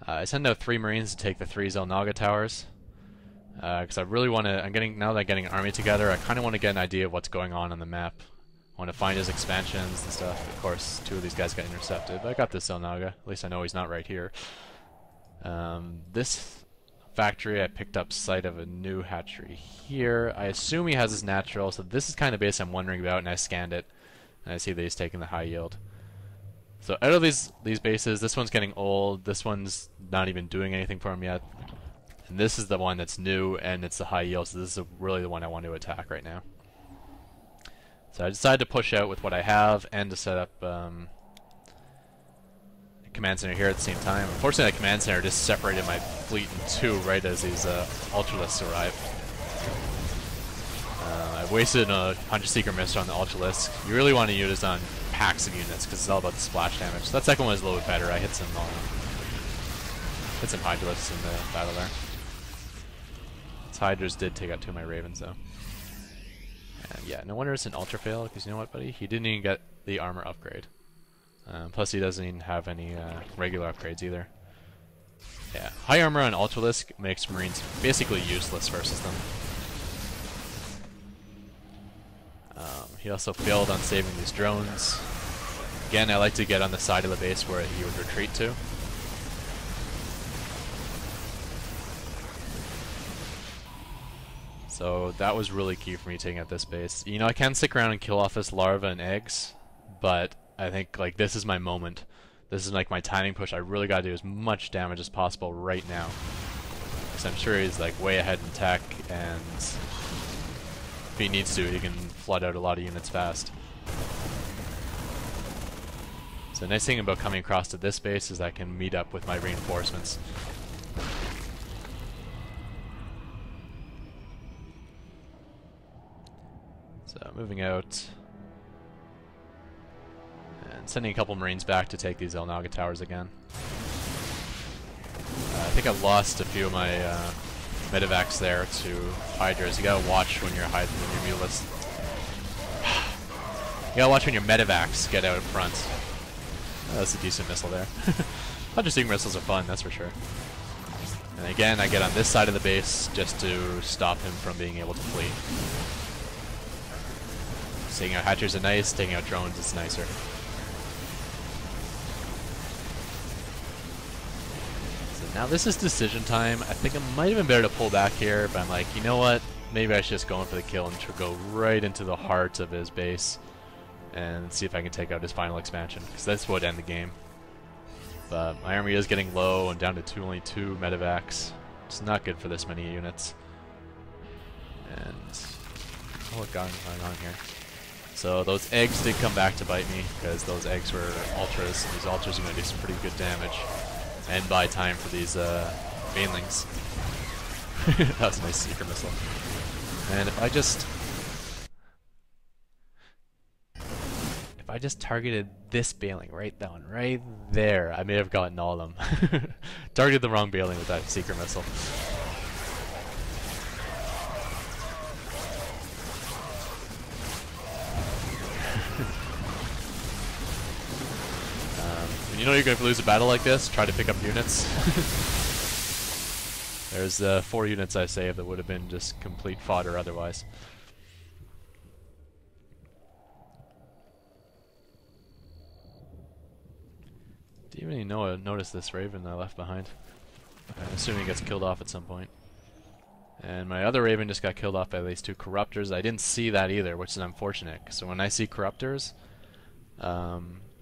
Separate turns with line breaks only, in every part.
I send out 3 Marines to take the 3 Zelnaga towers. Because I really want to, now that I'm getting an army together, I kind of want to get an idea of what's going on the map. I want to find his expansions and stuff. Of course, 2 of these guys got intercepted, but I got this Zelnaga. At least I know he's not right here. This factory, I picked up sight of a new hatchery here. I assume he has his natural, so this is kind of base I'm wondering about, and I scanned it, and I see that he's taking the high yield. So out of these bases, this one's getting old, this one's not even doing anything for him yet, and this is the one that's new, and it's the high yield, so this is really the one I want to attack right now. So I decided to push out with what I have, and to set up command center here at the same time. Unfortunately, that command center just separated my fleet in 2 right as these Ultralisks arrived. I wasted a 100 Secret Missile on the Ultralisk. You really want to use this on packs of units because it's all about the splash damage. So that second one was a little bit better. I hit some Hydralisks in the battle there. These Hydras did take out 2 of my Ravens though. And yeah, no wonder it's an Ultra fail because you know what, buddy? He didn't even get the armor upgrade. Plus he doesn't even have any regular upgrades either. Yeah, high armor on Ultralisk makes Marines basically useless versus them. He also failed on saving these drones. Again, I like to get on the side of the base where he would retreat to. So that was really key for me taking out this base. You know, I can stick around and kill off this larva and eggs, but I think like this is my moment. This is like my timing push. I really got to do as much damage as possible right now, because I'm sure he's like way ahead in tech, and if he needs to, he can flood out a lot of units fast. So the nice thing about coming across to this base is I can meet up with my reinforcements. So moving out. And sending a couple Marines back to take these Zelnaga towers again. I think I lost a few of my medevacs there to Hydras. You gotta watch when you're Mutalists. You gotta watch when your medevacs get out in front. Oh, that's a decent missile there. 100 Secret Missiles are fun, that's for sure. And again, I get on this side of the base just to stop him from being able to flee. Taking out hatchers is nice, taking out drones is nicer. So now this is decision time. I think it might have been better to pull back here, but I'm like, you know what? Maybe I should just go in for the kill and go right into the heart of his base and see if I can take out his final expansion, because this would end the game. But my army is getting low and down to only 2 medevacs. It's not good for this many units. And what going on here? So those eggs did come back to bite me, because those eggs were Ultras, and these Ultras are going to do some pretty good damage and buy time for these Banelings. That was a nice Secret Missile. And if I just targeted this Baneling, right down, right there, I may have gotten all of them. Targeted the wrong Baneling with that Secret Missile. When you know you're going to lose a battle like this, try to pick up units. There's 4 units I saved that would have been just complete fodder otherwise. Didn't even notice this Raven I left behind. I'm assuming he gets killed off at some point. And my other Raven just got killed off by these 2 Corruptors. I didn't see that either, which is unfortunate. So when I see Corruptors,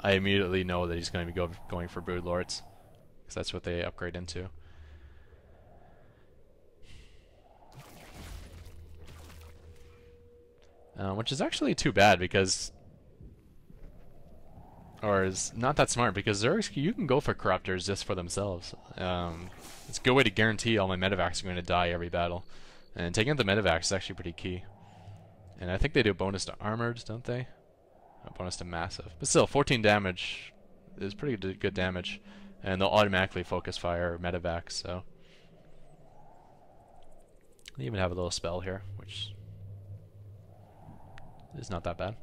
I immediately know that he's going to be going for Broodlords, because that's what they upgrade into. Which is actually too bad, because... Or is not that smart, because Zergs, you can go for Corruptors just for themselves. It's a good way to guarantee all my medevacs are going to die every battle. And taking out the medevacs is actually pretty key. And I think they do a bonus to armored, don't they? A bonus to massive. But still, 14 damage is pretty good damage. And they'll automatically focus fire medevacs, so... They even have a little spell here, which is not that bad.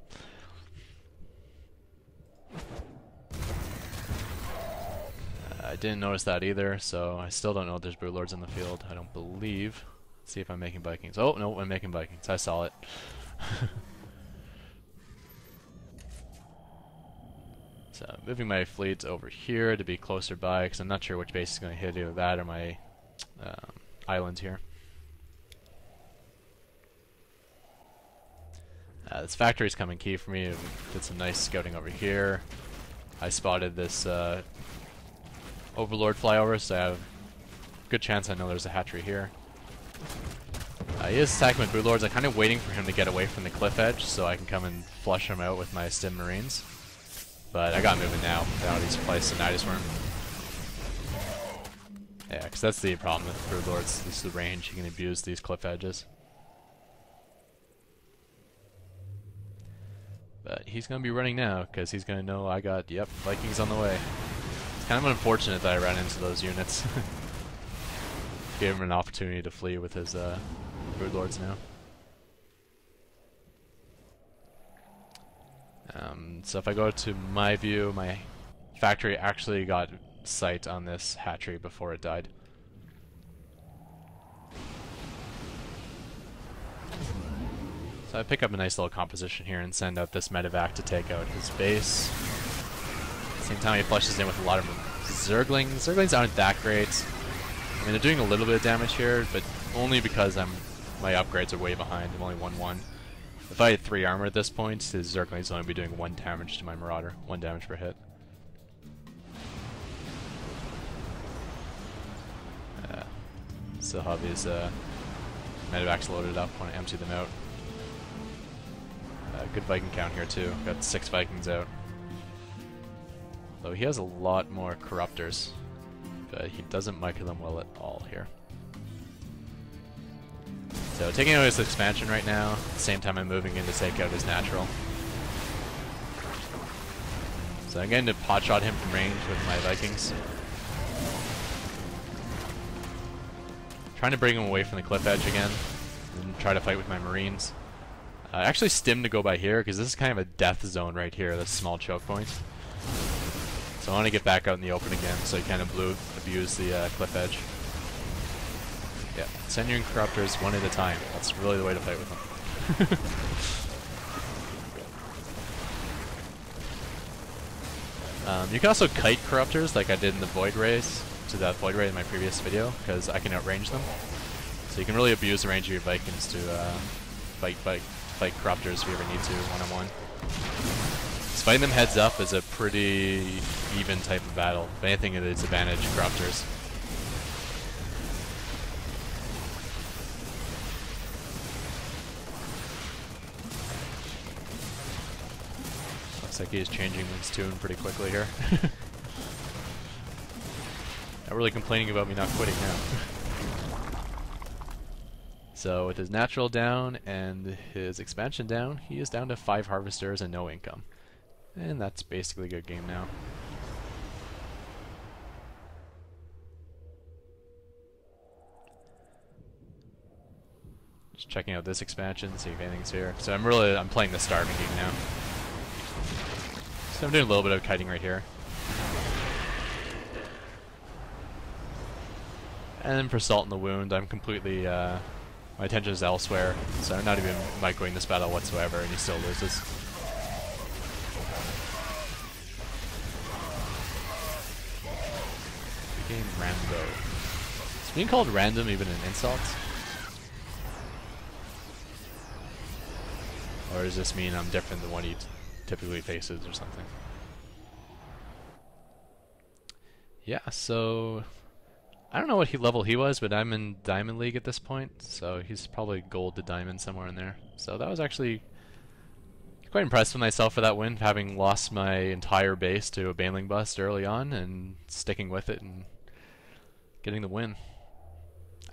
I didn't notice that either, so I still don't know if there's Brood Lords in the field. I don't believe. Let's see if I'm making Vikings. Oh, no, I'm making Vikings. I saw it. So, moving my fleet over here to be closer by, because I'm not sure which base is going to hit, either that or my islands here. This factory is coming key for me. Did some nice scouting over here. I spotted this Overlord flyover, so I have a good chance I know there's a hatchery here. He is attacking with Brood Lords. I'm kind of waiting for him to get away from the cliff edge so I can come and flush him out with my Stim Marines. But I got moving now. Now he's placed a Nidus Worm. Yeah, because that's the problem with Brood Lords. This is the range. You can abuse these cliff edges. But he's going to be running now because he's going to know I got, yep, Vikings on the way. It's kind of unfortunate that I ran into those units. Gave him an opportunity to flee with his Brood Lords now. So if I go to my view, my factory actually got sight on this hatchery before it died. So I pick up a nice little composition here and send out this medevac to take out his base. At the same time he flushes in with a lot of Zerglings. Zerglings aren't that great. I mean, they're doing a little bit of damage here, but only because my upgrades are way behind. I'm only 1-1. If I had 3 armor at this point, his Zerglings will only be doing 1 damage to my Marauder. 1 damage per hit. Still have these medevacs loaded up when I empty them out. Good Viking count here too. Got 6 Vikings out. Though he has a lot more Corruptors, but he doesn't micro them well at all here. So taking out his expansion right now, at the same time I'm moving in to take out his natural. So I'm getting to pot shot him from range with my Vikings. Trying to bring him away from the cliff edge again, and try to fight with my Marines. I actually stimmed to go by here, because this is kind of a death zone right here, this small choke point. So I want to get back out in the open again, so you kind of abuse the cliff edge. Yeah, send your Corruptors one at a time. That's really the way to fight with them. You can also kite Corruptors, like I did in the Void Rays, to that Void Ray in my previous video, because I can outrange them. So you can really abuse the range of your Vikings to fight Corruptors if you ever need to, one-on-one. Fighting them heads up is a pretty even type of battle. If anything, it is advantage Corruptors. Looks like he is changing his tune pretty quickly here. Not really complaining about me not quitting now. So with his natural down and his expansion down, he is down to 5 harvesters and no income. And that's basically a good game now. Just checking out this expansion, see if anything's here. So I'm playing the starving game now. So I'm doing a little bit of kiting right here. And then for Salt in the Wound, I'm completely, my attention is elsewhere, so I'm not even microing this battle whatsoever, and he still loses. Game Rambo. Is being called random even an insult? Or does this mean I'm different than what he typically faces or something? Yeah, so I don't know what level he was, but I'm in Diamond League at this point, so he's probably gold to diamond somewhere in there. So that was actually quite impressed with myself for that win, having lost my entire base to a Baneling Bust early on and sticking with it and getting the win.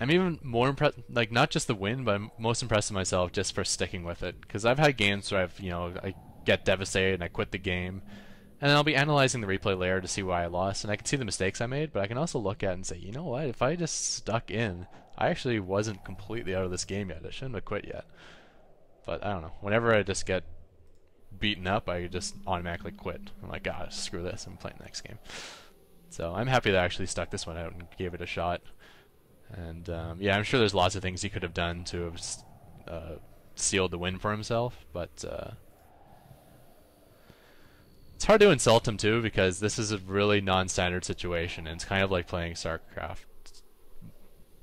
I'm even more impressed, like not just the win, but I'm most impressed with myself just for sticking with it. Because I've had games where I get devastated and I quit the game, and then I'll be analyzing the replay layer to see why I lost, and I can see the mistakes I made, but I can also look at it and say, you know what, if I just stuck in, I actually wasn't completely out of this game yet. I shouldn't have quit yet. But I don't know, whenever I just get beaten up, I just automatically quit. I'm like, ah, screw this, I'm playing the next game. So I'm happy that I actually stuck this one out and gave it a shot. And yeah, I'm sure there's lots of things he could have done to have sealed the win for himself, but it's hard to insult him too, because this is a really non-standard situation, and it's kind of like playing Starcraft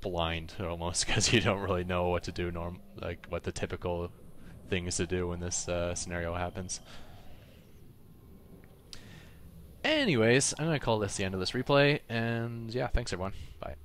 blind almost, because you don't really know what to do, like what the typical things to do when this scenario happens. Anyways, I'm going to call this the end of this replay, and yeah, thanks everyone. Bye.